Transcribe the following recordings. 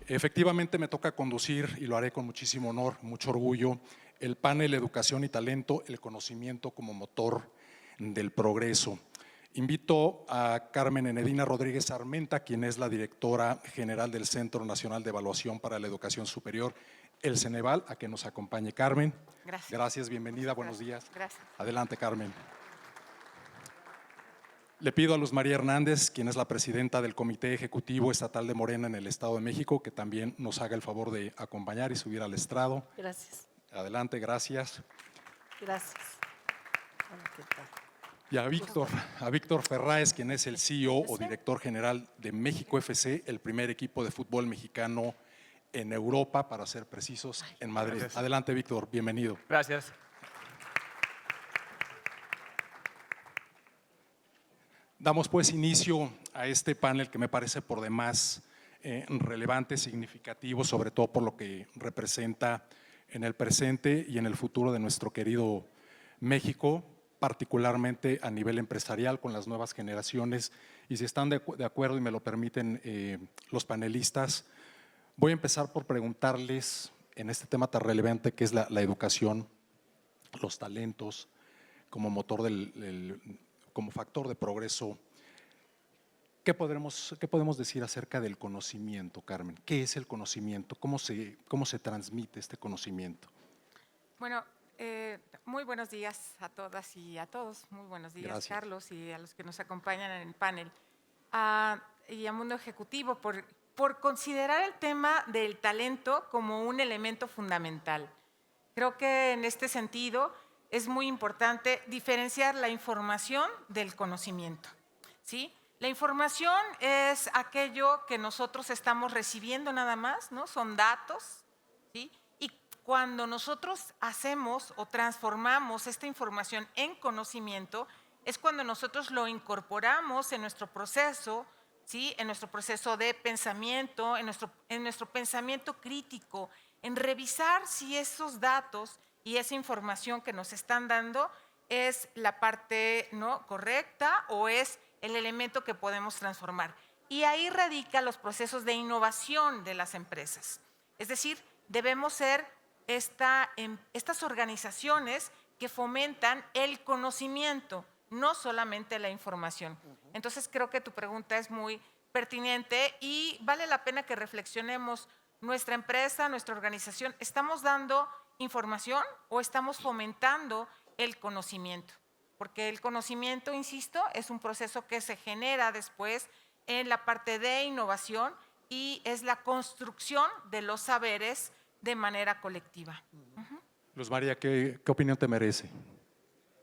Efectivamente me toca conducir, y lo haré con muchísimo honor, mucho orgullo, el panel Educación y Talento, el conocimiento como motor del progreso. Invito a Carmen Enedina Rodríguez Armenta, quien es la directora general del Centro Nacional de Evaluación para la Educación Superior, el Ceneval, a que nos acompañe. Carmen. Gracias. Gracias, bienvenida, buenos días. Gracias. Adelante, Carmen. Le pido a Luz María Hernández, quien es la presidenta del Comité Ejecutivo Estatal de Morena en el Estado de México, que también nos haga el favor de acompañar y subir al estrado. Gracias. Adelante, gracias. Gracias. Hola, ¿qué tal? Y a Víctor Ferráez, quien es el CEO o director general de México FC, el primer equipo de fútbol mexicano en Europa, para ser precisos, en Madrid. Gracias. Adelante, Víctor, bienvenido. Gracias. Damos pues inicio a este panel que me parece por demás relevante, significativo, sobre todo por lo que representa en el presente y en el futuro de nuestro querido México, particularmente a nivel empresarial con las nuevas generaciones. Y si están de acuerdo y me lo permiten los panelistas, voy a empezar por preguntarles en este tema tan relevante que es la educación, los talentos como motor como factor de progreso. ¿Qué podemos decir acerca del conocimiento, Carmen? ¿Qué es el conocimiento? ¿Cómo se transmite este conocimiento? Bueno, muy buenos días a todas y a todos. Muy buenos días, Gracias. Carlos, y a los que nos acompañan en el panel. Y a Mundo Ejecutivo, por considerar el tema del talento como un elemento fundamental. Creo que en este sentido es muy importante diferenciar la información del conocimiento, ¿sí? La información es aquello que nosotros estamos recibiendo nada más, ¿no? Son datos, ¿sí? Y cuando nosotros hacemos o transformamos esta información en conocimiento, es cuando nosotros lo incorporamos en nuestro proceso, ¿sí? En nuestro proceso de pensamiento, en nuestro pensamiento crítico, en revisar si esos datos y esa información que nos están dando es la parte, ¿no?, correcta o es el elemento que podemos transformar. Y ahí radican los procesos de innovación de las empresas. Es decir, debemos ser estas organizaciones que fomentan el conocimiento, no solamente la información. Entonces creo que tu pregunta es muy pertinente y vale la pena que reflexionemos. Nuestra empresa, nuestra organización, ¿estamos dando información o estamos fomentando el conocimiento? Porque el conocimiento, insisto, es un proceso que se genera después en la parte de innovación y es la construcción de los saberes de manera colectiva. Luz María, ¿qué opinión te merece?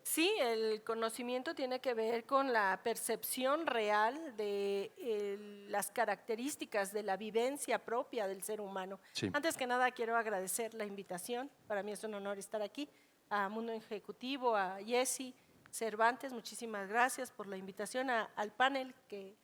Sí, el conocimiento tiene que ver con la percepción real de las características de la vivencia propia del ser humano. Sí. Antes que nada, quiero agradecer la invitación. Para mí es un honor estar aquí. A Mundo Ejecutivo, a Jessy Cervantes, muchísimas gracias por la invitación al panel, que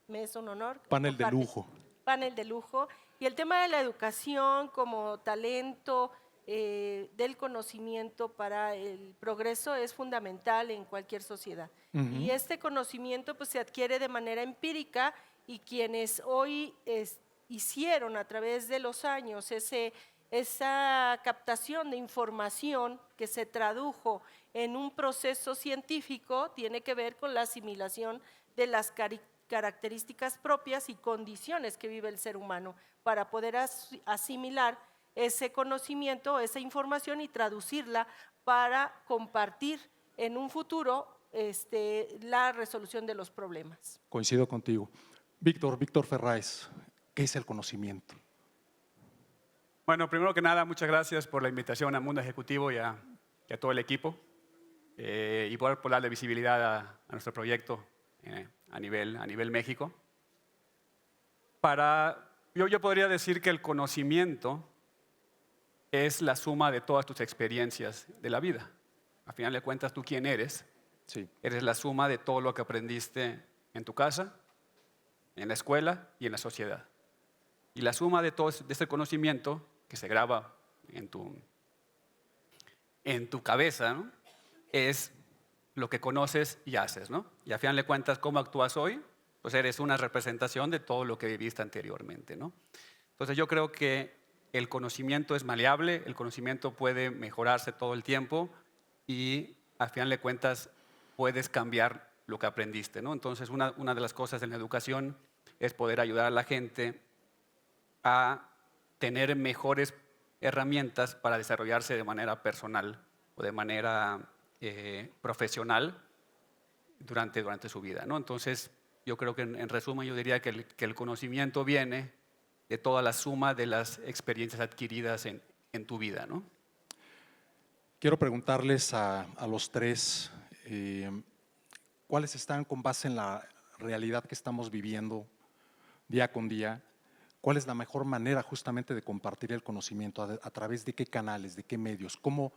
me es un honor. Panel de lujo. Panel de lujo. Y el tema de la educación como talento del conocimiento para el progreso es fundamental en cuelquier sociedad. Y este conocimiento pues, se adquiere de manera empírica y quienes hoy hicieron a través de los años esa captación de información que se tradujo en un proceso científico tiene que ver con la asimilación de las características propias y condiciones que vive el ser humano para poder asimilar ese conocimiento, esa información y traducirla para compartir en un futuro la resolución de los problemas. Coincido contigo. Víctor Ferráez, ¿qué es el conocimiento? Bueno, primero que nada, muchas gracias por la invitación a Mundo Ejecutivo y a todo el equipo y por darle visibilidad a nuestro proyecto a nivel México. Yo podría decir que el conocimiento es la suma de todas tus experiencias de la vida. A final de cuentas, ¿tú quién eres? Sí. Eres la suma de todo lo que aprendiste en tu casa, en la escuela y en la sociedad. Y la suma de todo este conocimiento que se graba en tu cabeza, ¿no?, es lo que conoces y haces, ¿no? Y a final de cuentas, ¿cómo actúas hoy? Pues eres una representación de todo lo que viviste anteriormente, ¿no? Entonces yo creo que el conocimiento es maleable, el conocimiento puede mejorarse todo el tiempo y al final de cuentas puedes cambiar lo que aprendiste, ¿no? Entonces una de las cosas en la educación es poder ayudar a la gente a tener mejores herramientas para desarrollarse de manera personal o de manera profesional durante su vida, ¿no? Entonces, yo creo que en resumen yo diría que el conocimiento viene de toda la suma de las experiencias adquiridas en tu vida, ¿no? Quiero preguntarles a los tres, ¿cuáles están con base en la realidad que estamos viviendo día con día? ¿Cuál es la mejor manera justamente de compartir el conocimiento? ¿A través de qué canales, de qué medios? ¿Cómo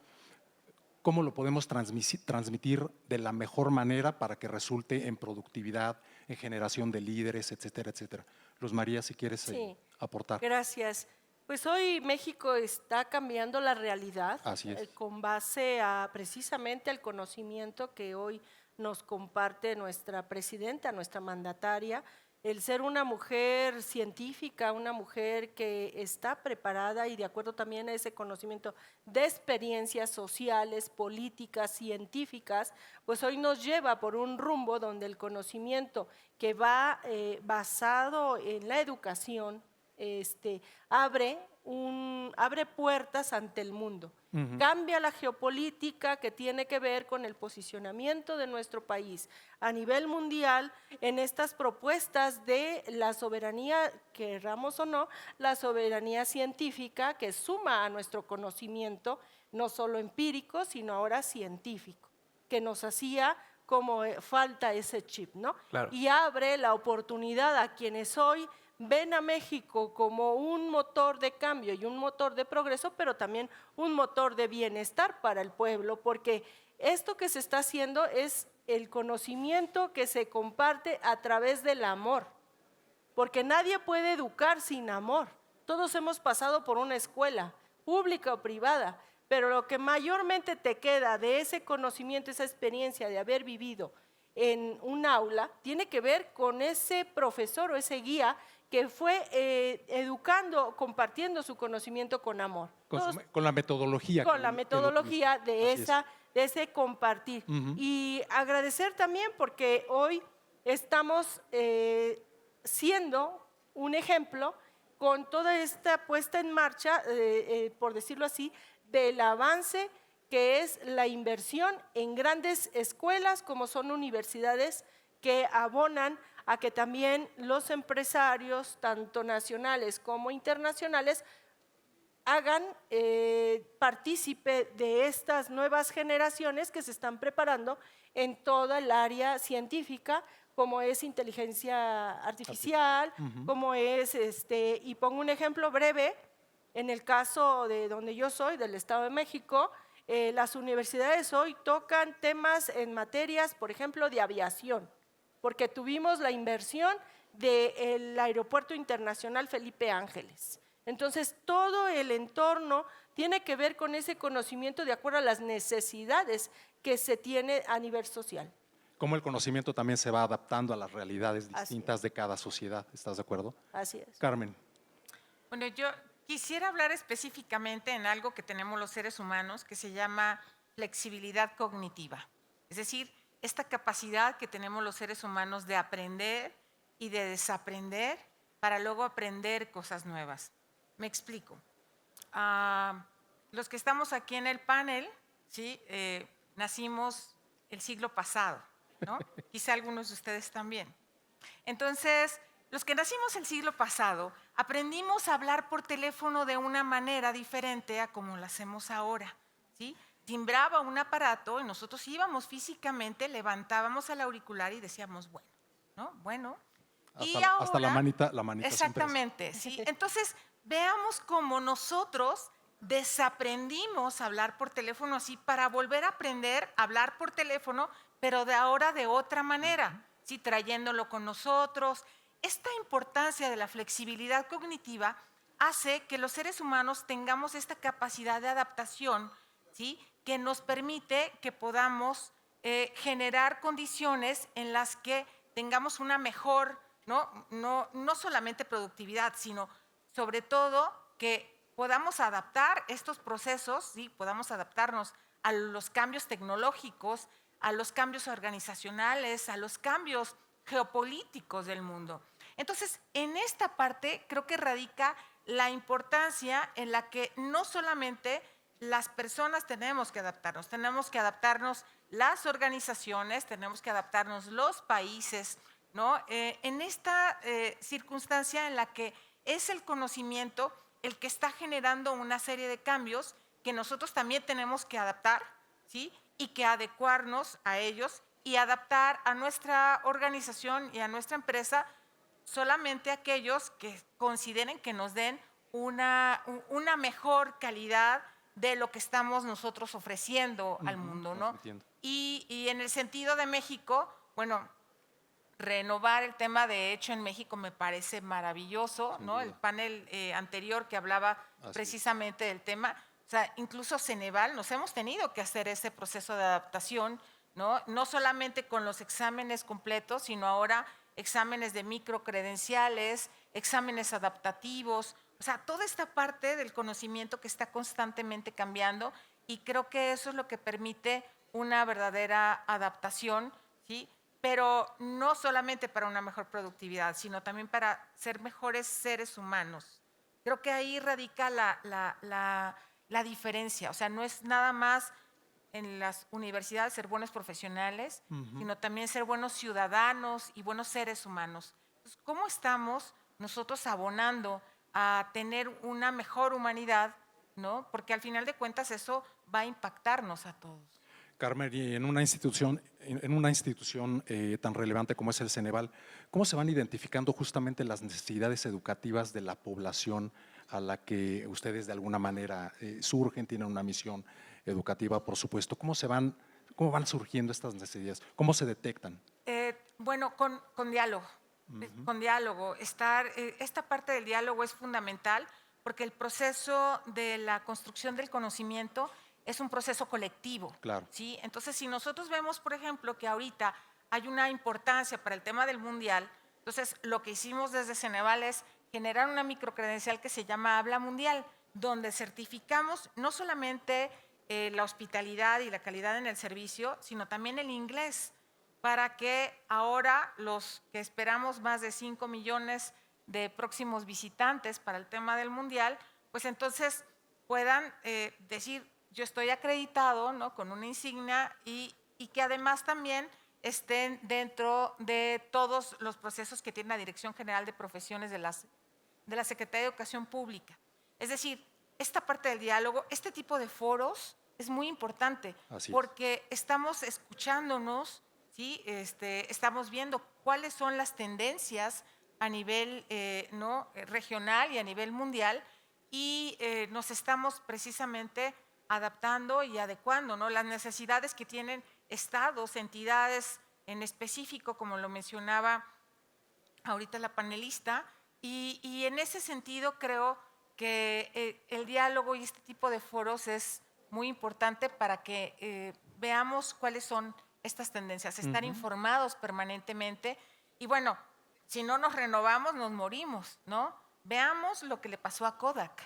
lo podemos transmitir de la mejor manera para que resulte en productividad, en generación de líderes, etcétera, etcétera? Luz María, si quieres Sí. aportar. Gracias. Pues hoy México está cambiando la realidad Así es. con base a precisamente al conocimiento que hoy nos comparte nuestra presidenta, nuestra mandataria, el ser una mujer científica, una mujer que está preparada y de acuerdo también a ese conocimiento de experiencias sociales, políticas, científicas, pues hoy nos lleva por un rumbo donde el conocimiento que va basado en la educación abre puertas ante el mundo. Cambia la geopolítica que tiene que ver con el posicionamiento de nuestro país a nivel mundial en estas propuestas de la soberanía, querramos o no, la soberanía científica que suma a nuestro conocimiento, no solo empírico, sino ahora científico, que nos hacía como falta ese chip, ¿no? Claro. Y abre la oportunidad a quienes hoy ven a México como un motor de cambio y un motor de progreso, pero también un motor de bienestar para el pueblo, porque esto que se está haciendo es el conocimiento que se comparte a través del amor, porque nadie puede educar sin amor. Todos hemos pasado por una escuela, pública o privada, pero lo que mayormente te queda de ese conocimiento, esa experiencia de haber vivido en un aula, tiene que ver con ese profesor o ese guía que fue educando, compartiendo su conocimiento con amor. Con la metodología. Con la metodología de ese compartir. Ujú. Y agradecer también porque hoy estamos siendo un ejemplo con toda esta puesta en marcha, por decirlo así, del avance que es la inversión en grandes escuelas como son universidades que abonan a que también los empresarios, tanto nacionales como internacionales, hagan partícipe de estas nuevas generaciones que se están preparando en toda el área científica, como es inteligencia artificial, como es, y pongo un ejemplo breve, en el caso de donde yo soy, del Estado de México, las universidades hoy tocan temas en materias, por ejemplo, de aviación, porque tuvimos la inversión del Aeropuerto Internacional Felipe Ángeles. Entonces, todo el entorno tiene que ver con ese conocimiento de acuerdo a las necesidades que se tiene a nivel social. Cómo el conocimiento también se va adaptando a las realidades Así distintas es. de cada sociedad. ¿Estás de acuerdo? Así es. Carmen. Bueno, yo quisiera hablar específicamente en algo que tenemos los seres humanos que se llama flexibilidad cognitiva. Es decir, esta capacidad que tenemos los seres humanos de aprender y de desaprender para luego aprender cosas nuevas. Me explico. Los que estamos aquí en el panel, ¿sí? Nacimos el siglo pasado, ¿no? Quizá algunos de ustedes también. Entonces, los que nacimos el siglo pasado, aprendimos a hablar por teléfono de una manera diferente a como lo hacemos ahora, ¿sí? Timbraba un aparato y nosotros íbamos físicamente, levantábamos el auricular y decíamos, bueno, ¿no? Bueno. Hasta la manita Exactamente, ¿sí? Entonces, veamos cómo nosotros desaprendimos a hablar por teléfono así para volver a aprender a hablar por teléfono, pero de ahora de otra manera, ¿sí? Trayéndolo con nosotros. Esta importancia de la flexibilidad cognitiva hace que los seres humanos tengamos esta capacidad de adaptación, ¿sí? Que nos permite que podamos generar condiciones en las que tengamos una mejor, no solamente productividad, sino sobre todo que podamos adaptar estos procesos, ¿sí? Podamos adaptarnos a los cambios tecnológicos, a los cambios organizacionales, a los cambios geopolíticos del mundo. Entonces, en esta parte creo que radica la importancia en la que no solamente las personas tenemos que adaptarnos las organizaciones, tenemos que adaptarnos los países, ¿no? En esta circunstancia en la que es el conocimiento el que está generando una serie de cambios que nosotros también tenemos que adaptar, ¿sí? Y que adecuarnos a ellos y adaptar a nuestra organización y a nuestra empresa solamente aquellos que consideren que nos den una mejor calidad de lo que estamos nosotros ofreciendo al mundo, ¿no? Y en el sentido de México, bueno, renovar el tema de Hecho en México me parece maravilloso, ¿no? El panel anterior que hablaba precisamente del tema, o sea, incluso Ceneval, nos hemos tenido que hacer ese proceso de adaptación, ¿no? No solamente con los exámenes completos, sino ahora exámenes de microcredenciales, exámenes adaptativos, o sea, toda esta parte del conocimiento que está constantemente cambiando, y creo que eso es lo que permite una verdadera adaptación, ¿sí? Pero no solamente para una mejor productividad, sino también para ser mejores seres humanos. Creo que ahí radica la diferencia, o sea, no es nada más en las universidades ser buenos profesionales, sino también ser buenos ciudadanos y buenos seres humanos. Entonces, ¿cómo estamos nosotros abonando a tener una mejor humanidad, ¿no? Porque al final de cuentas eso va a impactarnos a todos. Carmen, y en una institución tan relevante como es el Ceneval, ¿cómo se van identificando justamente las necesidades educativas de la población a la que ustedes de alguna manera surgen, tienen una misión educativa, por supuesto? ¿Cómo van surgiendo estas necesidades? ¿Cómo se detectan? Bueno, con diálogo. Con diálogo. Esta parte del diálogo es fundamental porque el proceso de la construcción del conocimiento es un proceso colectivo. Claro. ¿Sí? Entonces, si nosotros vemos, por ejemplo, que ahorita hay una importancia para el tema del mundial, entonces lo que hicimos desde Ceneval es generar una microcredencial que se llama Habla Mundial, donde certificamos no solamente la hospitalidad y la calidad en el servicio, sino también el inglés, para que ahora los que esperamos más de 5 millones de próximos visitantes para el tema del mundial, pues entonces puedan decir, yo estoy acreditado, ¿no? Con una insignia y que además también estén dentro de todos los procesos que tiene la Dirección General de Profesiones de la Secretaría de Educación Pública. Es decir, esta parte del diálogo, este tipo de foros es muy importante porque estamos escuchándonos, ¿sí? Estamos viendo cuáles son las tendencias a nivel ¿no? regional y a nivel mundial y nos estamos precisamente adaptando y adecuando, ¿no? Las necesidades que tienen estados, entidades en específico, como lo mencionaba ahorita la panelista, y en ese sentido creo que el diálogo y este tipo de foros es muy importante para que veamos cuáles son estas tendencias, estar informados permanentemente y bueno, si no nos renovamos nos morimos, ¿no? Veamos lo que le pasó a Kodak,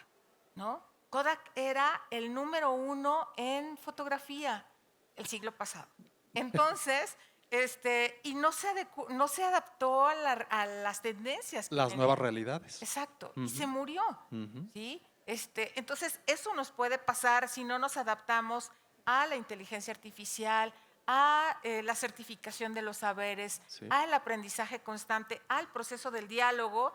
¿no? Kodak era el número 1 en fotografía el siglo pasado. Entonces, y no se adaptó a las tendencias. Las nuevas realidades. Exacto, y se murió, ¿sí? Entonces, eso nos puede pasar si no nos adaptamos a la inteligencia artificial, a la certificación de los saberes, al aprendizaje constante, al proceso del diálogo,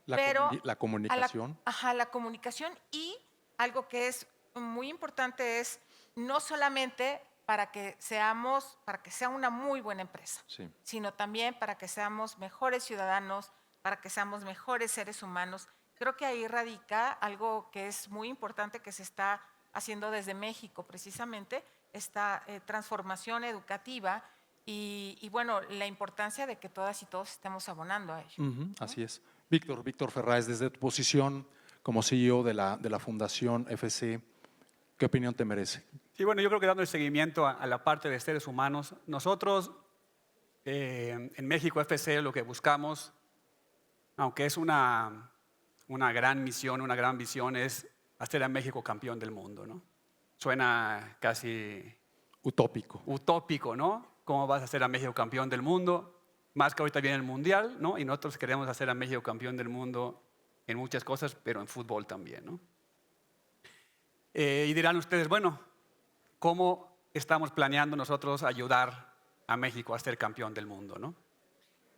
la comunicación. La comunicación y algo que es muy importante es no solamente para que sea una muy buena empresa, sino también para que seamos mejores ciudadanos, para que seamos mejores seres humanos. Creo que ahí radica algo que es muy importante que se está haciendo desde México, precisamente esta transformación educativa y bueno, la importancia de que todas y todos estemos abonando a ello. Así es. Víctor Ferráez, desde tu posición como CEO de la Fundación FC, ¿qué opinión te merece? Sí, bueno, yo creo que dando el seguimiento a la parte de seres humanos, nosotros en México FC lo que buscamos, aunque es una una gran misión, una gran visión es hacer a México campeón del mundo, ¿no? Suena casi Utópico. utópico, ¿no? ¿Cómo vas a hacer a México campeón del mundo? Más que ahorita viene el Mundial, ¿no? Y nosotros queremos hacer a México campeón del mundo en muchas cosas, pero en fútbol también, ¿no? Y dirán ustedes, bueno, ¿cómo estamos planeando nosotros ayudar a México a ser campeón del mundo, ¿no?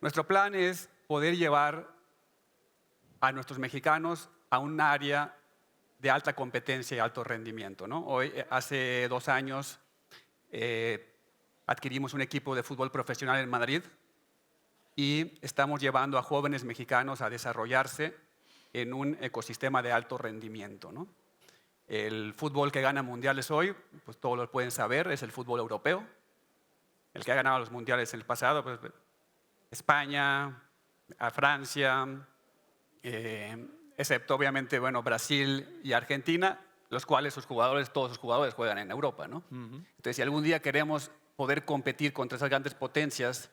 Nuestro plan es poder llevar a nuestros mexicanos a un área de alta competencia y alto rendimiento, ¿no? Hoy, hace 2 años, adquirimos un equipo de fútbol profesional en Madrid y estamos llevando a jóvenes mexicanos a desarrollarse en un ecosistema de alto rendimiento, ¿no? El fútbol que gana mundiales hoy, pues todos lo pueden saber, es el fútbol europeo. El que ha ganado los mundiales en el pasado, pues España, a Francia, excepto obviamente, bueno, Brasil y Argentina, los cuales todos sus jugadores juegan en Europa, ¿no? Entonces, si algún día queremos poder competir contra esas grandes potencias,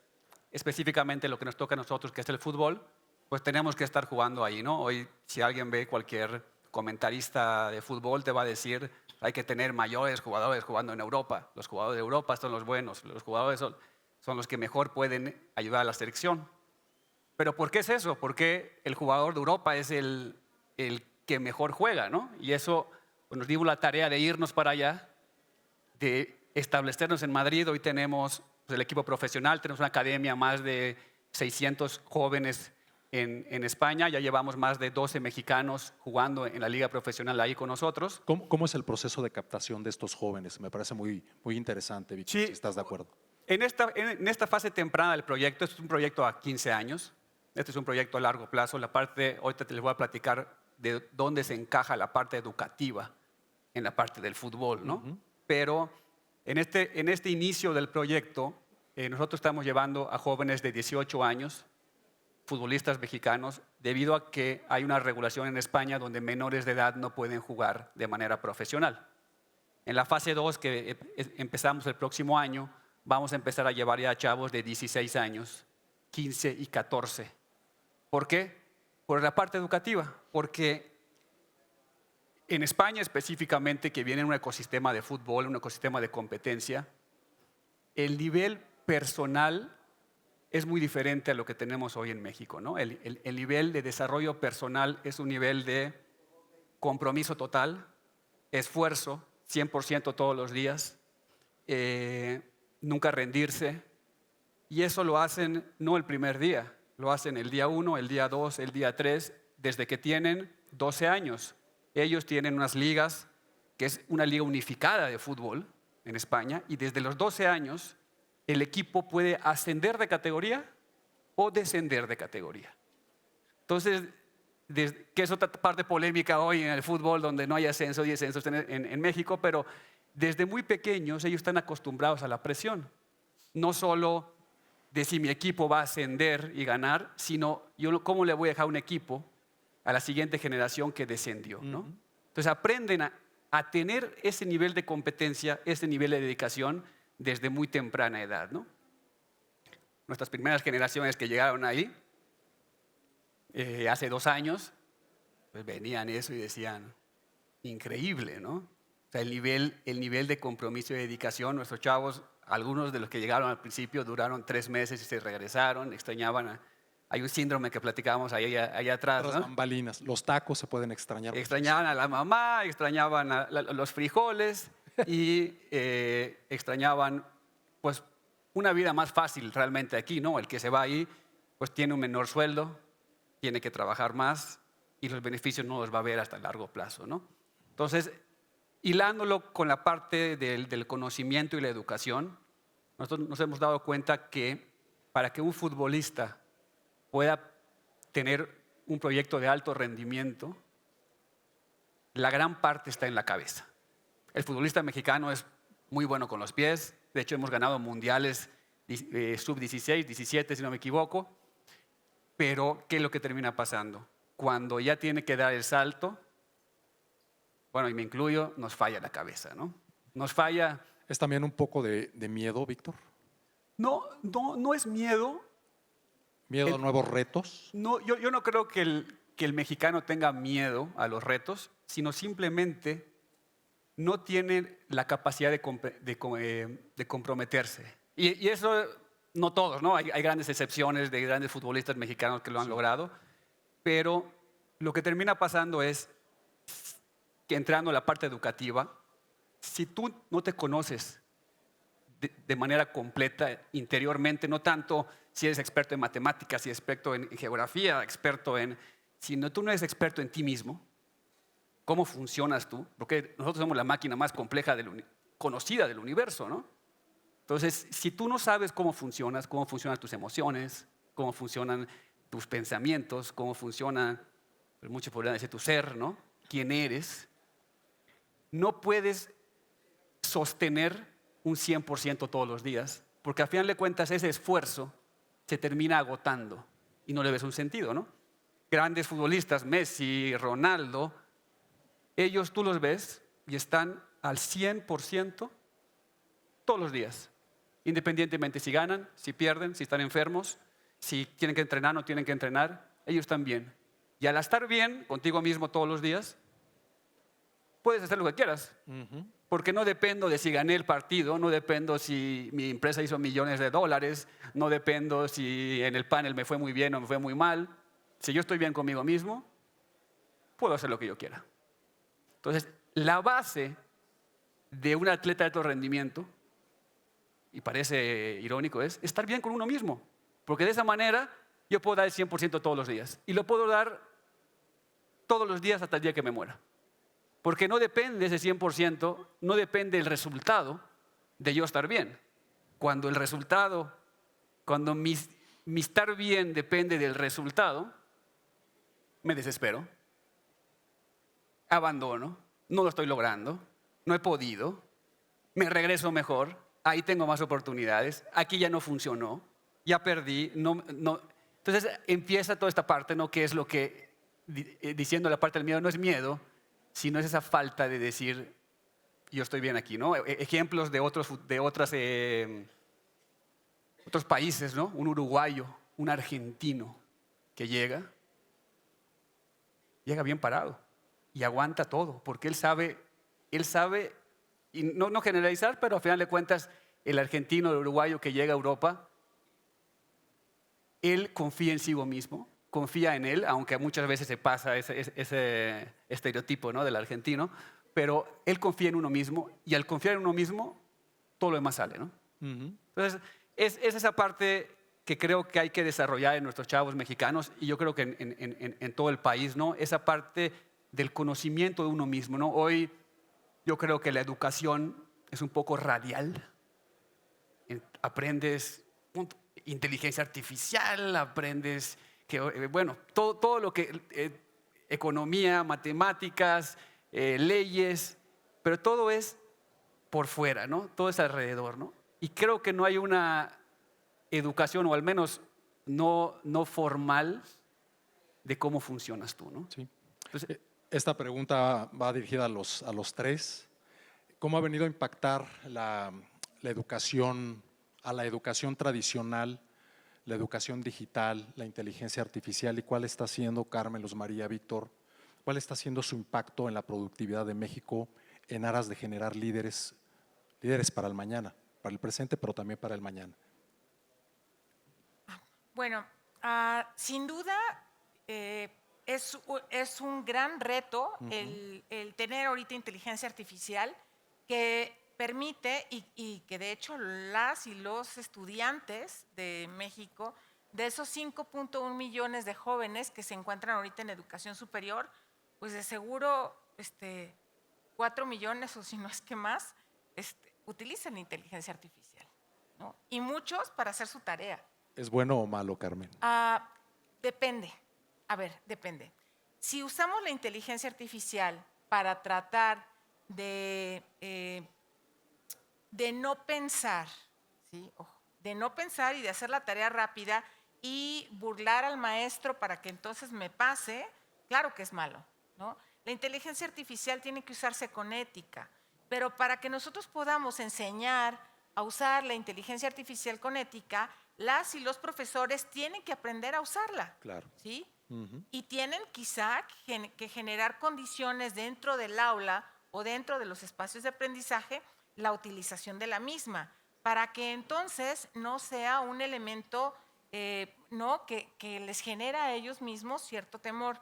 específicamente lo que nos toca a nosotros, que es el fútbol, pues tenemos que estar jugando ahí, ¿no? Hoy, si alguien ve cualquier comentarista de fútbol, te va a decir, hay que tener mayores jugadores jugando en Europa. Los jugadores de Europa son los buenos, los jugadores son los que mejor pueden ayudar a la selección. ¿Pero por qué es eso? Porque el jugador de Europa es el que mejor juega, ¿no? Y eso pues, nos dimos la tarea de irnos para allá, de establecernos en Madrid. Hoy tenemos pues, el equipo profesional, tenemos una academia, más de 600 jóvenes en España. Ya llevamos más de 12 mexicanos jugando en la liga profesional ahí con nosotros. ¿Cómo es el proceso de captación de estos jóvenes? Me parece muy interesante, Víctor, Sí. si estás de acuerdo. En esta fase temprana del proyecto, este es un proyecto a 15 años, este es un proyecto a largo plazo. Ahorita te les voy a platicar de dónde se encaja la parte educativa en la parte del fútbol, ¿no? Pero en este inicio del proyecto, nosotros estamos llevando a jóvenes de 18 años, futbolistas mexicanos, debido a que hay una regulación en España donde menores de edad no pueden jugar de manera profesional. En la fase 2, que empezamos el próximo año, vamos a empezar a llevar ya a chavos de 16 años, 15 y 14. ¿Por qué? Por la parte educativa, porque en España específicamente, que viene en un ecosistema de fútbol, un ecosistema de competencia, el nivel personal es muy diferente a lo que tenemos hoy en México, ¿no? El nivel de desarrollo personal es un nivel de compromiso total, esfuerzo, 100% todos los días, nunca rendirse, y eso lo hacen no el primer día, lo hacen el día 1, el día 2, el día 3, desde que tienen 12 años. Ellos tienen unas ligas, que es una liga unificada de fútbol en España, y desde los 12 años el equipo puede ascender de categoría o descender de categoría. Entonces, que es otra parte polémica hoy en el fútbol, donde no hay ascenso y descensos en México, pero desde muy pequeños ellos están acostumbrados a la presión. No solo de si mi equipo va a ascender y ganar, sino yo cómo le voy a dejar un equipo a la siguiente generación que descendió, ¿no? Entonces aprenden a tener ese nivel de competencia, ese nivel de dedicación desde muy temprana edad, ¿no? Nuestras primeras generaciones que llegaron ahí, hace 2 años, pues venían eso y decían, increíble, ¿no? O sea, el nivel de compromiso y dedicación. Nuestros chavos, algunos de los que llegaron al principio duraron 3 meses y se regresaron, extrañaban. Hay un síndrome que platicábamos allá atrás, Las ¿no? bambalinas, los tacos se pueden extrañar. Extrañaban a la mamá, extrañaban a los frijoles y extrañaban pues una vida más fácil realmente aquí, ¿no? El que se va ahí pues tiene un menor sueldo, tiene que trabajar más y los beneficios no los va a ver hasta el largo plazo, ¿no? Entonces, hilándolo con la parte del conocimiento y la educación, nosotros nos hemos dado cuenta que para que un futbolista pueda tener un proyecto de alto rendimiento, la gran parte está en la cabeza. El futbolista mexicano es muy bueno con los pies, de hecho hemos ganado mundiales sub-16, 17 si no me equivoco, pero ¿qué es lo que termina pasando? Cuando ya tiene que dar el salto, bueno, y me incluyo, nos falla la cabeza, ¿no? Nos falla. ¿Es también un poco de miedo, Víctor? No es miedo. ¿Miedo a nuevos retos? No, yo no creo que que el mexicano tenga miedo a los retos, sino simplemente no tiene la capacidad de comprometerse. Y eso no todos, ¿no? Hay grandes excepciones de grandes futbolistas mexicanos que lo han logrado, pero lo que termina pasando es que entrando a la parte educativa, si tú no te conoces de manera completa interiormente, no tanto si eres experto en matemáticas, si eres experto en geografía, sino tú no eres experto en ti mismo, cómo funcionas tú, porque nosotros somos la máquina más compleja conocida del universo, ¿no? Entonces, si tú no sabes cómo funcionan tus emociones, cómo funcionan tus pensamientos, cómo funciona, pues muchos podrían decir tu ser, ¿no? ¿Quién eres? No puedes sostener un 100% todos los días, porque al final de cuentas ese esfuerzo se termina agotando y no le ves un sentido, ¿no? Grandes futbolistas, Messi, Ronaldo, ellos tú los ves y están al 100% todos los días, independientemente si ganan, si pierden, si están enfermos, si tienen que entrenar o no tienen que entrenar, ellos están bien. Y al estar bien contigo mismo todos los días, puedes hacer lo que quieras. Porque no dependo de si gané el partido, no dependo si mi empresa hizo millones de dólares, no dependo si en el panel me fue muy bien o me fue muy mal. Si yo estoy bien conmigo mismo, puedo hacer lo que yo quiera. Entonces, la base de un atleta de alto rendimiento, y parece irónico, es estar bien con uno mismo. Porque de esa manera yo puedo dar el 100% todos los días. Y lo puedo dar todos los días hasta el día que me muera. Porque no depende ese 100%, no depende el resultado de yo estar bien. Cuando el resultado, cuando mi estar bien depende del resultado, me desespero, abandono, no lo estoy logrando, no he podido, me regreso mejor, ahí tengo más oportunidades, aquí ya no funcionó, ya perdí, no. Entonces empieza toda esta parte, ¿no? Que es lo que, diciendo la parte del miedo, no es miedo, sino es esa falta de decir, yo estoy bien aquí, ¿no? Ejemplos de otros países, ¿no? Un uruguayo, un argentino que llega bien parado y aguanta todo, porque él sabe, y no generalizar, pero al final de cuentas, el argentino, el uruguayo que llega a Europa, él confía en sí mismo, confía en él, aunque muchas veces se pasa ese estereotipo, ¿no? Del argentino, pero él confía en uno mismo y al confiar en uno mismo, todo lo demás sale, ¿no? Entonces, es esa parte que creo que hay que desarrollar en nuestros chavos mexicanos y yo creo que en todo el país, ¿no? Esa parte del conocimiento de uno mismo, ¿no? Hoy yo creo que la educación es un poco radial. Aprendes inteligencia artificial, aprendes todo lo que economía, matemáticas, leyes, pero todo es por fuera, ¿no? Todo es alrededor, ¿no? Y creo que no hay una educación, o al menos no formal, de cómo funcionas tú, ¿no? Sí. Entonces, esta pregunta va dirigida a los tres. ¿Cómo ha venido a impactar la educación, a la educación tradicional, la educación digital, la inteligencia artificial, y cuál está siendo, Carmen, Luz María, Víctor, cuál está siendo su impacto en la productividad de México en aras de generar líderes para el mañana, para el presente, pero también para el mañana? Bueno, sin duda es un gran reto el tener ahorita inteligencia artificial que permite y que de hecho las y los estudiantes de México, de esos 5.1 millones de jóvenes que se encuentran ahorita en educación superior, pues de seguro 4 millones o si no es que más, utilizan la inteligencia artificial, ¿no? Y muchos para hacer su tarea. ¿Es bueno o malo, Carmen? Depende. A ver, depende. Si usamos la inteligencia artificial para tratar de no pensar, ¿sí? Ojo, de no pensar y de hacer la tarea rápida y burlar al maestro para que entonces me pase, claro que es malo, ¿no? La inteligencia artificial tiene que usarse con ética, pero para que nosotros podamos enseñar a usar la inteligencia artificial con ética, las y los profesores tienen que aprender a usarla. Claro. ¿Sí? Y tienen quizá que generar condiciones dentro del aula o dentro de los espacios de aprendizaje, la utilización de la misma, para que entonces no sea un elemento ¿no? que les genera a ellos mismos cierto temor.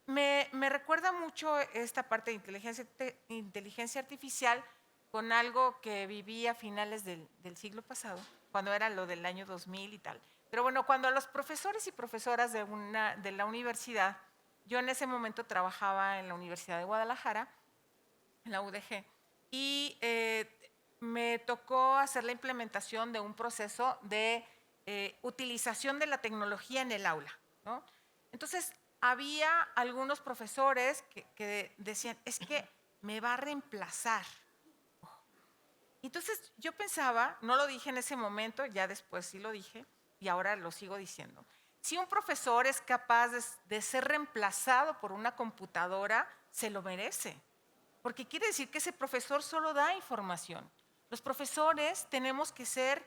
Me recuerda mucho esta parte de inteligencia artificial con algo que viví a finales del siglo pasado, cuando era lo del año 2000 y tal. Pero bueno, cuando a los profesores y profesoras de la universidad, yo en ese momento trabajaba en la Universidad de Guadalajara, en la UDG, y me tocó hacer la implementación de un proceso de utilización de la tecnología en el aula, ¿no? Entonces, había algunos profesores que decían, es que me va a reemplazar. Entonces, yo pensaba, no lo dije en ese momento, ya después sí lo dije, y ahora lo sigo diciendo. Si un profesor es capaz de ser reemplazado por una computadora, se lo merece, porque quiere decir que ese profesor solo da información. Los profesores tenemos que ser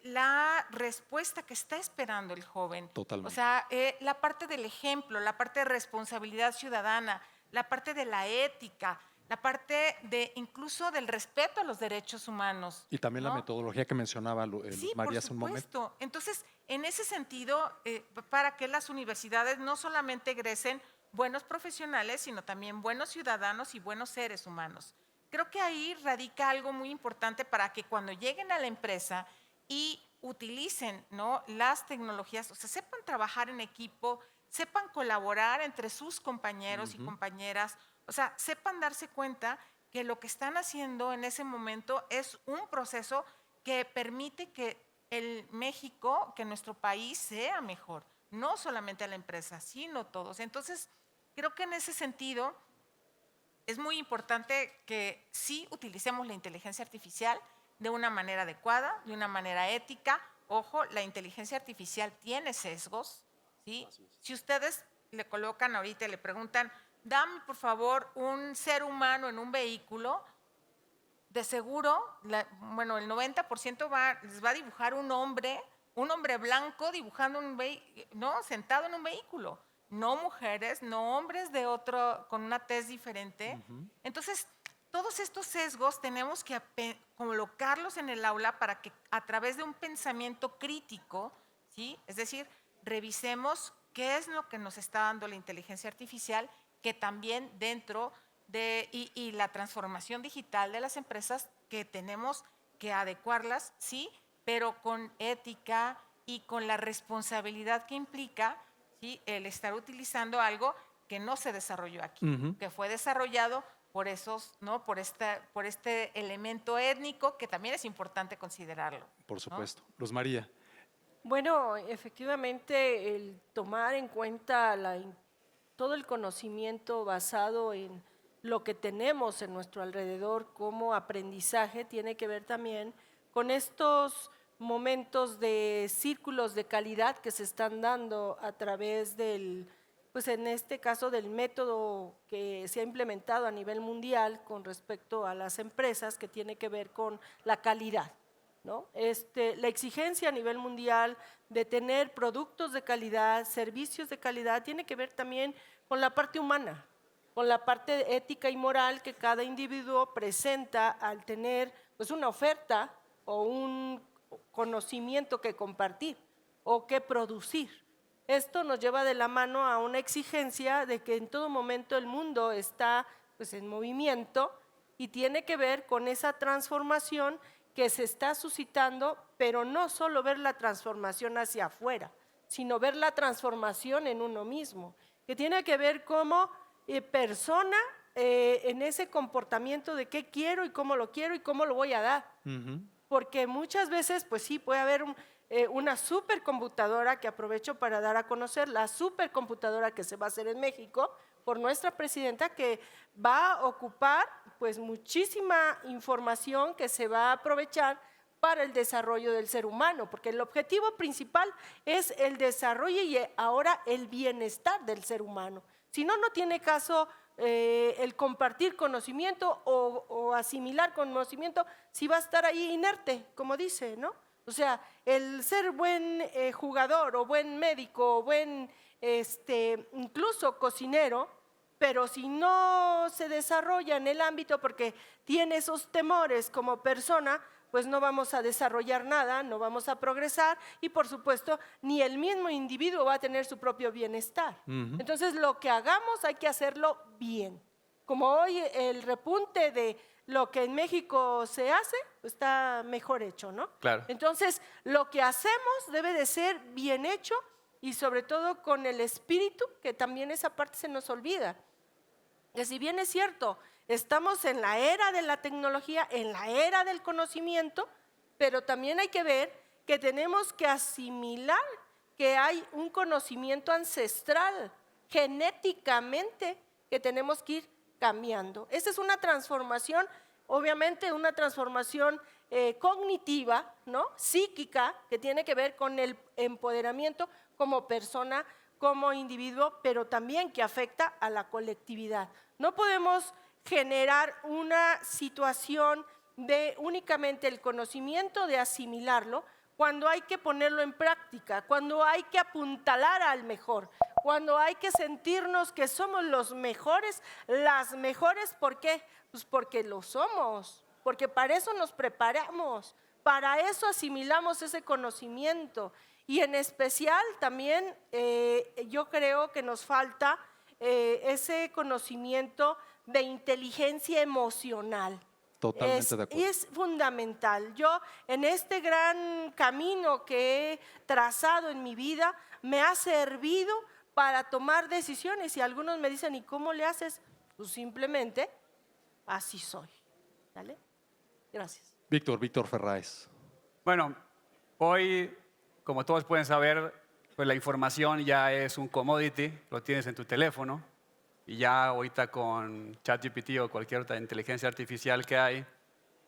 la respuesta que está esperando el joven. Totalmente. O sea, la parte del ejemplo, la parte de responsabilidad ciudadana, la parte de la ética, la parte de incluso del respeto a los derechos humanos. Y también ¿no? la metodología que mencionaba Sí, María por hace un momento. supuesto. Entonces, en ese sentido, para que las universidades no solamente egresen buenos profesionales, sino también buenos ciudadanos y buenos seres humanos. Creo que ahí radica algo muy importante para que cuando lleguen a la empresa y utilicen, ¿no? las tecnologías, o sea, sepan trabajar en equipo, sepan colaborar entre sus compañeros y compañeras, o sea, sepan darse cuenta que lo que están haciendo en ese momento es un proceso que permite que el México, que nuestro país sea mejor, no solamente la empresa, sino todos. Entonces, creo que en ese sentido es muy importante que sí utilicemos la inteligencia artificial de una manera adecuada, de una manera ética. Ojo, la inteligencia artificial tiene sesgos, ¿sí? Si ustedes le colocan ahorita y le preguntan, dame por favor un ser humano en un vehículo, de seguro, bueno, el 90% les va a dibujar un hombre blanco dibujando ¿no? sentado en un vehículo. No mujeres, no hombres de otro, con una tez diferente. Entonces, todos estos sesgos tenemos que colocarlos en el aula para que a través de un pensamiento crítico, ¿sí? Es decir, revisemos qué es lo que nos está dando la inteligencia artificial, que también dentro y la transformación digital de las empresas, que tenemos que adecuarlas, sí, pero con ética y con la responsabilidad que implica, ¿sí? el estar utilizando algo que no se desarrolló aquí, que fue desarrollado por ¿no? por este elemento étnico que también es importante considerarlo. Por supuesto. ¿No? Luz María. Bueno, efectivamente, el tomar en cuenta todo el conocimiento basado en lo que tenemos en nuestro alrededor como aprendizaje tiene que ver también con estos momentos de círculos de calidad que se están dando a través pues en este caso del método que se ha implementado a nivel mundial con respecto a las empresas, que tiene que ver con la calidad, ¿no? La exigencia a nivel mundial de tener productos de calidad, servicios de calidad, tiene que ver también con la parte humana, con la parte ética y moral que cada individuo presenta al tener pues, una oferta o un conocimiento que compartir o que producir. Esto nos lleva de la mano a una exigencia de que en todo momento el mundo está pues, en movimiento y tiene que ver con esa transformación que se está suscitando, pero no solo ver la transformación hacia afuera, sino ver la transformación en uno mismo, que tiene que ver como persona en ese comportamiento de qué quiero y cómo lo quiero y cómo lo voy a dar. Porque muchas veces, pues sí, puede haber una supercomputadora que aprovecho para dar a conocer, la supercomputadora que se va a hacer en México por nuestra presidenta, que va a ocupar pues muchísima información que se va a aprovechar para el desarrollo del ser humano, porque el objetivo principal es el desarrollo y ahora el bienestar del ser humano. Si no, no tiene caso el compartir conocimiento o asimilar conocimiento si va a estar ahí inerte, como dice, ¿no? O sea, el ser buen jugador o buen médico o buen incluso cocinero, pero si no se desarrolla en el ámbito porque tiene esos temores como persona, pues no vamos a desarrollar nada, no vamos a progresar y por supuesto ni el mismo individuo va a tener su propio bienestar. Entonces lo que hagamos hay que hacerlo bien. Como hoy el repunte de lo que en México se hace, pues está mejor hecho, ¿no? Claro. Entonces lo que hacemos debe de ser bien hecho y sobre todo con el espíritu, que también esa parte se nos olvida. Que si bien es cierto, estamos en la era de la tecnología, en la era del conocimiento, pero también hay que ver que tenemos que asimilar que hay un conocimiento ancestral, genéticamente, que tenemos que ir cambiando. Esta es una transformación, obviamente una transformación cognitiva, ¿no? Psíquica, que tiene que ver con el empoderamiento como persona, como individuo, pero también que afecta a la colectividad. No podemos generar una situación de únicamente el conocimiento, de asimilarlo, cuando hay que ponerlo en práctica, cuando hay que apuntalar al mejor, cuando hay que sentirnos que somos los mejores, las mejores. ¿Por qué? Pues porque lo somos, porque para eso nos preparamos, para eso asimilamos ese conocimiento. Y en especial también yo creo que nos falta ese conocimiento de inteligencia emocional. Totalmente de acuerdo. Es fundamental. Yo en este gran camino que he trazado en mi vida me ha servido para tomar decisiones y algunos me dicen, ¿y cómo le haces? Pues simplemente así soy. ¿Vale? Gracias. Víctor Ferráez. Bueno, hoy, como todos pueden saber, pues la información ya es un commodity, lo tienes en tu teléfono y ya ahorita con ChatGPT o cualquier otra inteligencia artificial que hay,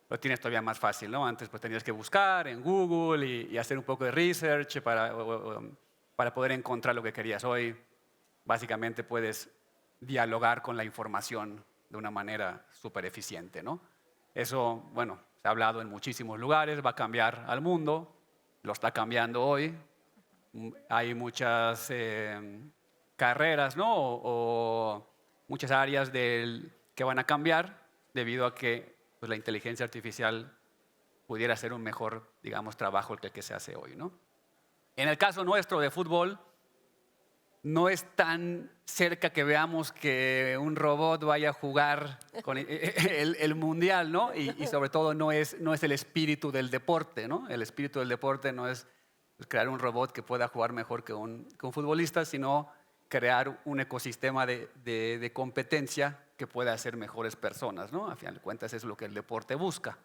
lo tienes todavía más fácil, ¿no? Antes pues tenías que buscar en Google y hacer un poco de research para poder encontrar lo que querías. Hoy básicamente puedes dialogar con la información de una manera súper eficiente, ¿no? Eso, bueno, se ha hablado en muchísimos lugares, va a cambiar al mundo, lo está cambiando hoy. Hay muchas carreras, ¿no? o muchas áreas que van a cambiar debido a que pues, la inteligencia artificial pudiera hacer un mejor, digamos, trabajo que el que se hace hoy, ¿no? En el caso nuestro de fútbol, no es tan cerca que veamos que un robot vaya a jugar con el mundial, ¿no? Y sobre todo no es el espíritu del deporte, ¿no? El espíritu del deporte no es crear un robot que pueda jugar mejor que un futbolista, sino crear un ecosistema de competencia que pueda hacer mejores personas, ¿no? A final de cuentas es lo que el deporte busca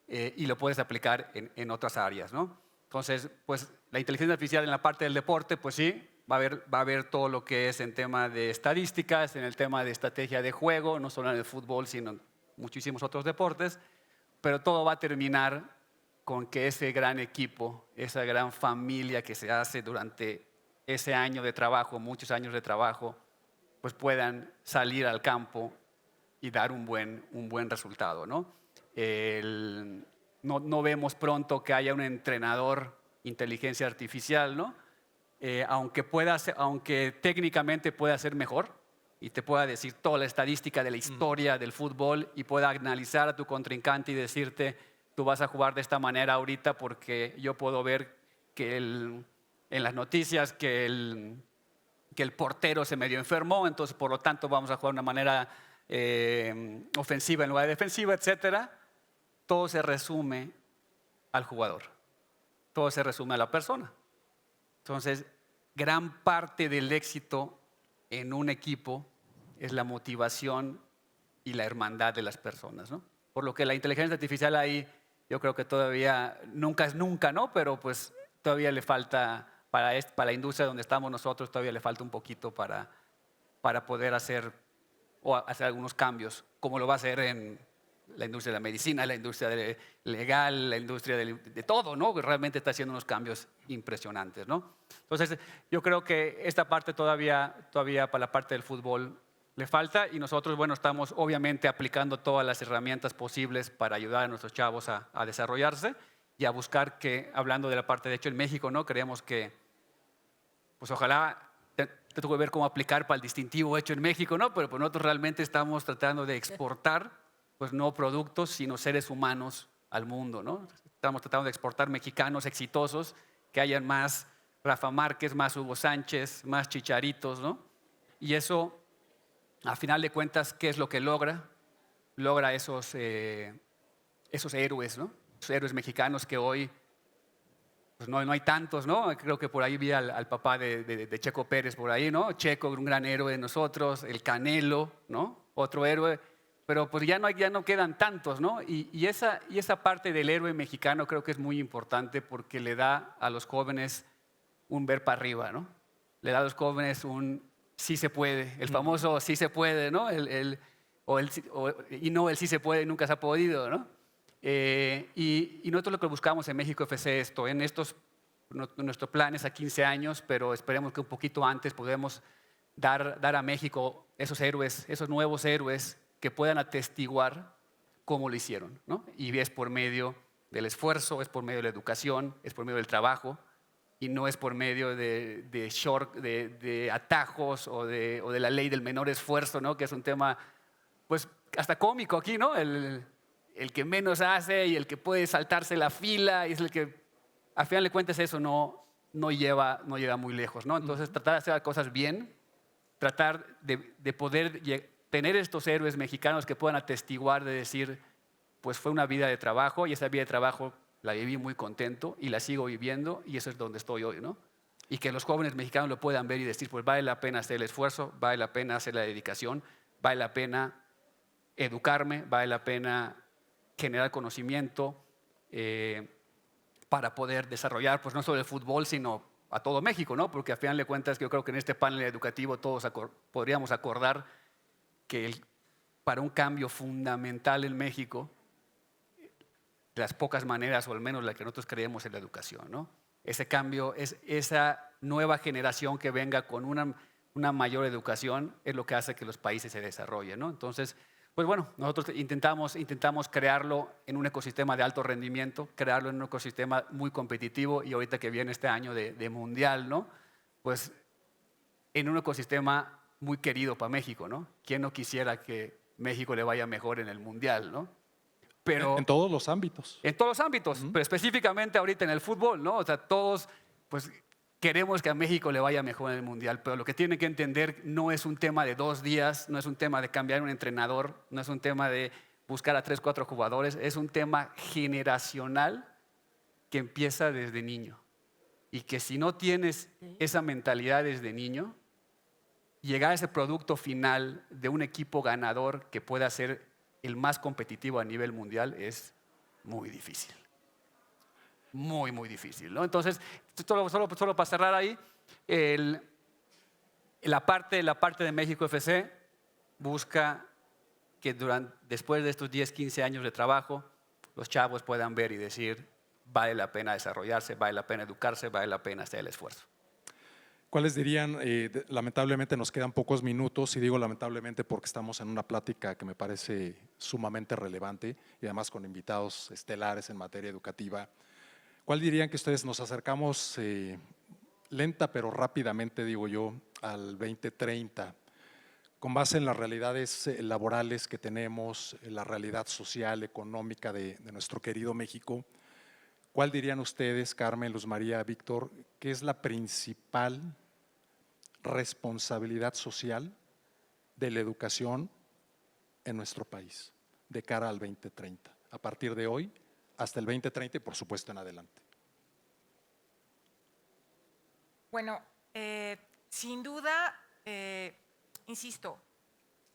y lo puedes aplicar en otras áreas, ¿no? Entonces, pues la inteligencia artificial en la parte del deporte, pues sí, va a haber todo lo que es en tema de estadísticas, en el tema de estrategia de juego, no solo en el fútbol, sino en muchísimos otros deportes, pero todo va a terminar con que ese gran equipo, esa gran familia que se hace durante ese año de trabajo, muchos años de trabajo, pues puedan salir al campo y dar un buen resultado, ¿no? No vemos pronto que haya un entrenador inteligencia artificial, ¿no? Aunque técnicamente pueda ser mejor y te pueda decir toda la estadística de la historia del fútbol y pueda analizar a tu contrincante y decirte, tú vas a jugar de esta manera ahorita porque yo puedo ver que en las noticias que el portero se medio enfermó, entonces por lo tanto vamos a jugar de una manera ofensiva en lugar de defensiva, etc. Todo se resume al jugador, todo se resume a la persona. Entonces, gran parte del éxito en un equipo es la motivación y la hermandad de las personas, ¿no? Por lo que la inteligencia artificial ahí, yo creo que todavía, nunca es nunca, ¿no? Pero pues todavía le falta, para la industria donde estamos nosotros, todavía le falta un poquito para poder hacer algunos cambios, como lo va a hacer en la industria de la medicina, la industria legal, la industria de todo, ¿no? Que realmente está haciendo unos cambios impresionantes, ¿no? Entonces, yo creo que esta parte todavía para la parte del fútbol le falta y nosotros, bueno, estamos obviamente aplicando todas las herramientas posibles para ayudar a nuestros chavos a desarrollarse y a buscar que, hablando de la parte de hecho en México, ¿no? Creemos que, pues ojalá te tuve que ver cómo aplicar para el distintivo hecho en México, ¿no? Pero pues nosotros realmente estamos tratando de exportar, pues no productos, sino seres humanos al mundo, ¿no? Estamos tratando de exportar mexicanos exitosos, que hayan más Rafa Márquez, más Hugo Sánchez, más Chicharitos, ¿no? Y eso, a final de cuentas, ¿qué es lo que logra? Logra esos héroes, ¿no? Esos héroes mexicanos que hoy pues no hay tantos, ¿no? Creo que por ahí vi al papá de Checo Pérez por ahí, ¿no? Checo, un gran héroe de nosotros, el Canelo, ¿no? Otro héroe, pero pues ya no quedan tantos, ¿no? Y esa parte del héroe mexicano creo que es muy importante porque le da a los jóvenes un ver para arriba, ¿no? Le da a los jóvenes un sí se puede, el famoso sí se puede, ¿no? Y no el sí se puede, nunca se ha podido, ¿no? Y nosotros lo que buscamos en México FC es esto, nuestro plan es a 15 años, pero esperemos que un poquito antes podamos dar a México esos héroes, esos nuevos héroes que puedan atestiguar cómo lo hicieron, ¿no? Y es por medio del esfuerzo, es por medio de la educación, es por medio del trabajo, y no es por medio de atajos o de la ley del menor esfuerzo, ¿no? Que es un tema, pues, hasta cómico aquí, ¿no? El que menos hace y el que puede saltarse la fila, y es el que, a final de cuentas, eso no lleva muy lejos, ¿no? Entonces, tratar de hacer las cosas bien, tratar de poder tener estos héroes mexicanos que puedan atestiguar de decir, pues fue una vida de trabajo y esa vida de trabajo la viví muy contento y la sigo viviendo y eso es donde estoy hoy, ¿no? Y que los jóvenes mexicanos lo puedan ver y decir, pues vale la pena hacer el esfuerzo, vale la pena hacer la dedicación, vale la pena educarme, vale la pena generar conocimiento para poder desarrollar, pues no solo el fútbol, sino a todo México, ¿no? Porque a final de cuentas yo creo que en este panel educativo todos podríamos acordar que para un cambio fundamental en México, las pocas maneras, o al menos la que nosotros creemos en la educación, ¿no? Ese cambio, esa nueva generación que venga con una mayor educación es lo que hace que los países se desarrollen, ¿no? Entonces, pues bueno, nosotros intentamos crearlo en un ecosistema de alto rendimiento, crearlo en un ecosistema muy competitivo y ahorita que viene este año de mundial, ¿no? Pues en un ecosistema muy querido para México, ¿no? ¿Quién no quisiera que México le vaya mejor en el mundial, ¿no? Pero En todos los ámbitos. en todos los ámbitos, pero específicamente ahorita en el fútbol, ¿no? O sea, todos pues queremos que a México le vaya mejor en el mundial, pero lo que tienen que entender no es un tema de 2 días, no es un tema de cambiar un entrenador, no es un tema de buscar a 3, 4 jugadores, es un tema generacional que empieza desde niño. Y que si no tienes esa mentalidad desde niño, llegar a ese producto final de un equipo ganador que pueda ser el más competitivo a nivel mundial es muy difícil. Muy, muy difícil, ¿no? Entonces, solo para cerrar ahí, la parte de México FC busca que después de estos 10, 15 años de trabajo, los chavos puedan ver y decir, vale la pena desarrollarse, vale la pena educarse, vale la pena hacer el esfuerzo. ¿Cuáles dirían? Lamentablemente nos quedan pocos minutos y digo lamentablemente porque estamos en una plática que me parece sumamente relevante y además con invitados estelares en materia educativa. ¿Cuál dirían que ustedes nos acercamos lenta pero rápidamente, digo yo, al 2030? Con base en las realidades laborales que tenemos, en la realidad social, económica de nuestro querido México, ¿cuál dirían ustedes, Carmen, Luz María, Víctor, que es la principal responsabilidad social de la educación en nuestro país de cara al 2030, a partir de hoy hasta el 2030 y por supuesto en adelante? Bueno, sin duda, insisto,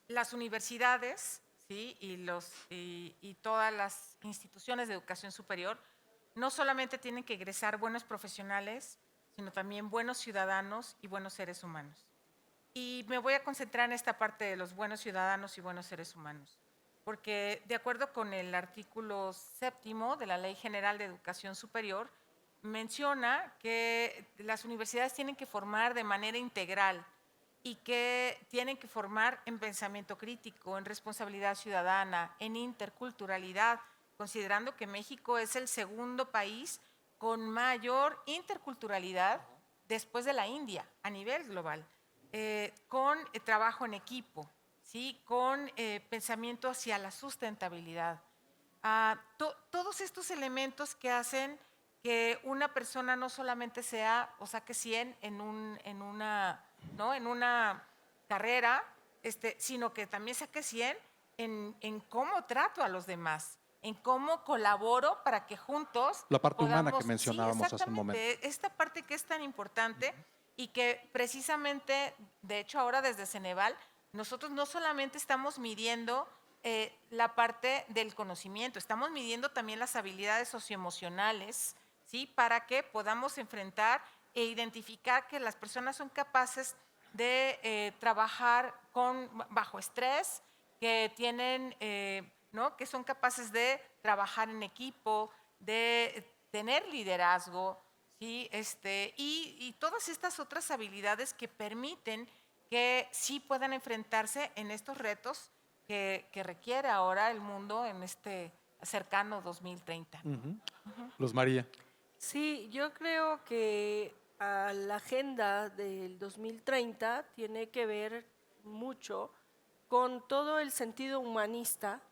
las universidades, ¿sí? y todas las instituciones de educación superior no solamente tienen que egresar buenos profesionales, sino también buenos ciudadanos y buenos seres humanos. Y me voy a concentrar en esta parte de los buenos ciudadanos y buenos seres humanos, porque de acuerdo con el artículo 7º de la Ley General de Educación Superior, menciona que las universidades tienen que formar de manera integral y que tienen que formar en pensamiento crítico, en responsabilidad ciudadana, en interculturalidad, considerando que México es el segundo país con mayor interculturalidad después de la India a nivel global, con trabajo en equipo, ¿sí? Con pensamiento hacia la sustentabilidad. Todos estos elementos que hacen que una persona no solamente sea o saque 100 en una carrera, sino que también saque 100 en cómo trato a los demás, en cómo colaboro para que juntos La parte humana podamos, que mencionábamos hace un momento. esta parte que es tan importante y que precisamente, de hecho ahora desde Ceneval, nosotros no solamente estamos midiendo la parte del conocimiento, estamos midiendo también las habilidades socioemocionales, ¿sí? Para que podamos enfrentar e identificar que las personas son capaces de trabajar bajo estrés, que tienen, ¿no? Que son capaces de trabajar en equipo, de tener liderazgo, ¿sí? Y todas estas otras habilidades que permiten que sí puedan enfrentarse en estos retos que requiere ahora el mundo en este cercano 2030. Luz María. Sí, yo creo que la agenda del 2030 tiene que ver mucho con todo el sentido humanista,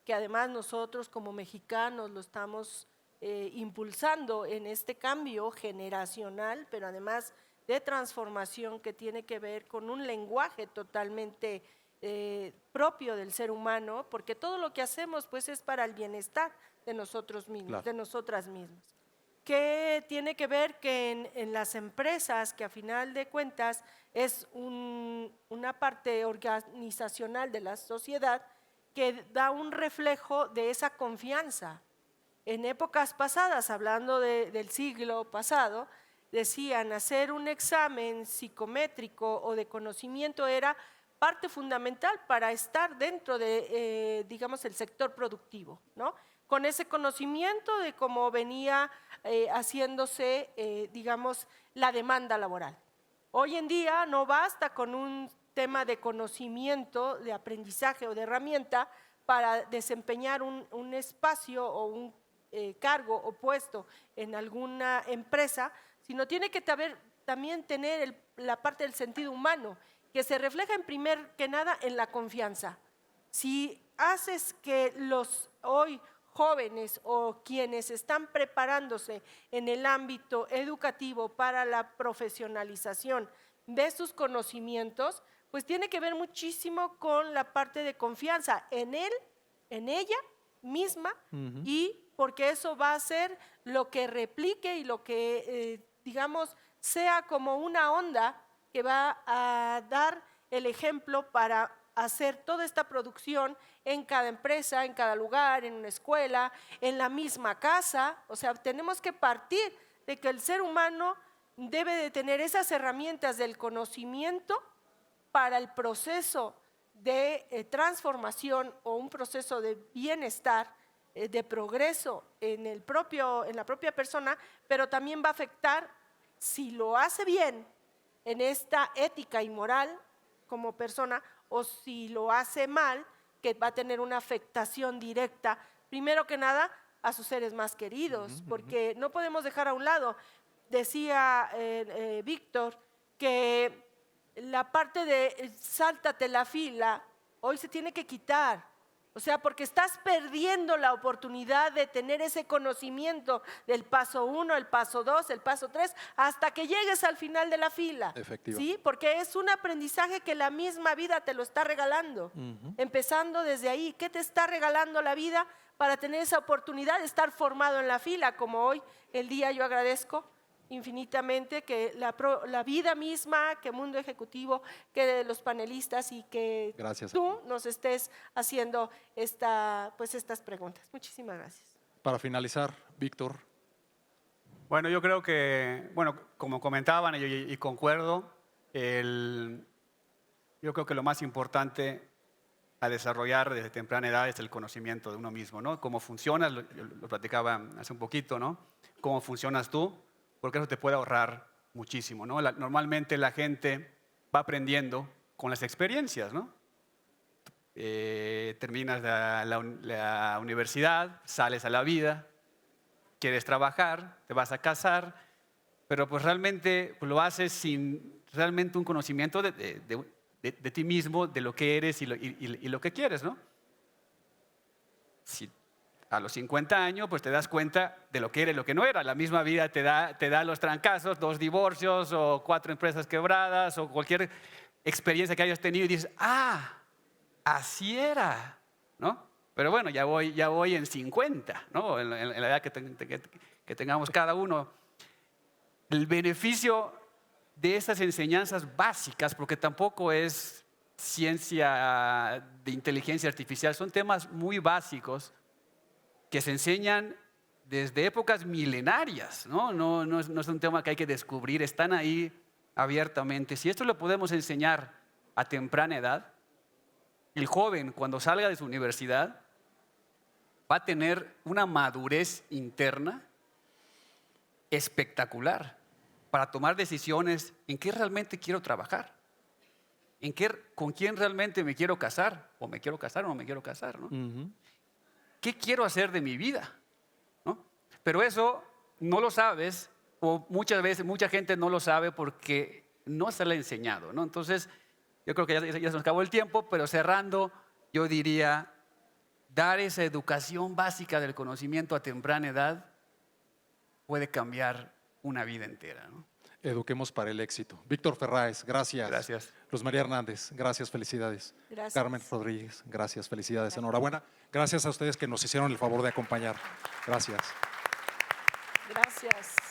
que además nosotros como mexicanos lo estamos impulsando en este cambio generacional, pero además de transformación que tiene que ver con un lenguaje totalmente propio del ser humano, porque todo lo que hacemos pues es para el bienestar de nosotros mismos, Claro. de nosotras mismas. Que tiene que ver que en las empresas, que a final de cuentas es una parte organizacional de la sociedad, que da un reflejo de esa confianza. En épocas pasadas, hablando del siglo pasado, decían hacer un examen psicométrico o de conocimiento era parte fundamental para estar dentro de, digamos, el sector productivo, ¿no? Con ese conocimiento de cómo venía haciéndose, digamos, la demanda laboral. Hoy en día no basta con un tema de conocimiento, de aprendizaje o de herramienta para desempeñar un espacio o un cargo o puesto en alguna empresa, sino tiene que también tener la parte del sentido humano, que se refleja en primer que nada en la confianza. Si haces que los hoy jóvenes o quienes están preparándose en el ámbito educativo para la profesionalización de sus conocimientos, pues tiene que ver muchísimo con la parte de confianza en él, en ella misma, y porque eso va a ser lo que replique y lo que, digamos, sea como una onda que va a dar el ejemplo para hacer toda esta producción en cada empresa, en cada lugar, en una escuela, en la misma casa. O sea, tenemos que partir de que el ser humano debe de tener esas herramientas del conocimiento para el proceso de transformación o un proceso de bienestar, de progreso en la propia persona, pero también va a afectar, si lo hace bien, en esta ética y moral como persona, o si lo hace mal, que va a tener una afectación directa, primero que nada, a sus seres más queridos, porque no podemos dejar a un lado. Decía Víctor que la parte de sáltate la fila, hoy se tiene que quitar. O sea, porque estás perdiendo la oportunidad de tener ese conocimiento del paso 1, el paso 2, el paso 3, hasta que llegues al final de la fila. Efectivamente. ¿Sí? Porque es un aprendizaje que la misma vida te lo está regalando. Empezando desde ahí, ¿qué te está regalando la vida para tener esa oportunidad de estar formado en la fila? Como hoy, el día, yo agradezco infinitamente que la vida misma, que Mundo Ejecutivo, que los panelistas y que Gracias. tú nos estés haciendo estas preguntas. Muchísimas gracias. Para finalizar, Víctor. Bueno, yo creo que, bueno, como comentaban y concuerdo, yo creo que lo más importante a desarrollar desde temprana edad es el conocimiento de uno mismo, ¿no? Cómo funcionas, lo platicaba hace un poquito, ¿no? Cómo funcionas tú, porque eso te puede ahorrar muchísimo, ¿no? Normalmente la gente va aprendiendo con las experiencias, ¿no? terminas la universidad, sales a la vida, quieres trabajar, te vas a casar, pero pues realmente lo haces sin realmente un conocimiento de ti mismo, de lo que eres y lo que quieres, ¿no? Si a los 50 años, pues te das cuenta de lo que eres y lo que no era. La misma vida te da los trancazos, 2 divorcios o 4 empresas quebradas o cualquier experiencia que hayas tenido y dices, así era, ¿no? Pero bueno, ya voy en 50, ¿no? En la edad que tengamos cada uno. El beneficio de esas enseñanzas básicas, porque tampoco es ciencia de inteligencia artificial, son temas muy básicos que se enseñan desde épocas milenarias, ¿no? No es un tema que hay que descubrir, están ahí abiertamente. Si esto lo podemos enseñar a temprana edad, el joven cuando salga de su universidad va a tener una madurez interna espectacular para tomar decisiones en qué realmente quiero trabajar, con quién realmente me quiero casar, o me quiero casar o no me quiero casar, ¿no? ¿Qué quiero hacer de mi vida? ¿No? Pero eso no lo sabes, o muchas veces mucha gente no lo sabe porque no se le ha enseñado, ¿no? Entonces, yo creo que ya se nos acabó el tiempo, pero cerrando, yo diría, dar esa educación básica del conocimiento a temprana edad puede cambiar una vida entera, ¿no? Eduquemos para el éxito. Víctor Ferráez, gracias. Gracias. Luz María Hernández, gracias, felicidades. Gracias. Carmen Rodríguez, gracias, felicidades, enhorabuena. Gracias a ustedes que nos hicieron el favor de acompañar. Gracias. Gracias.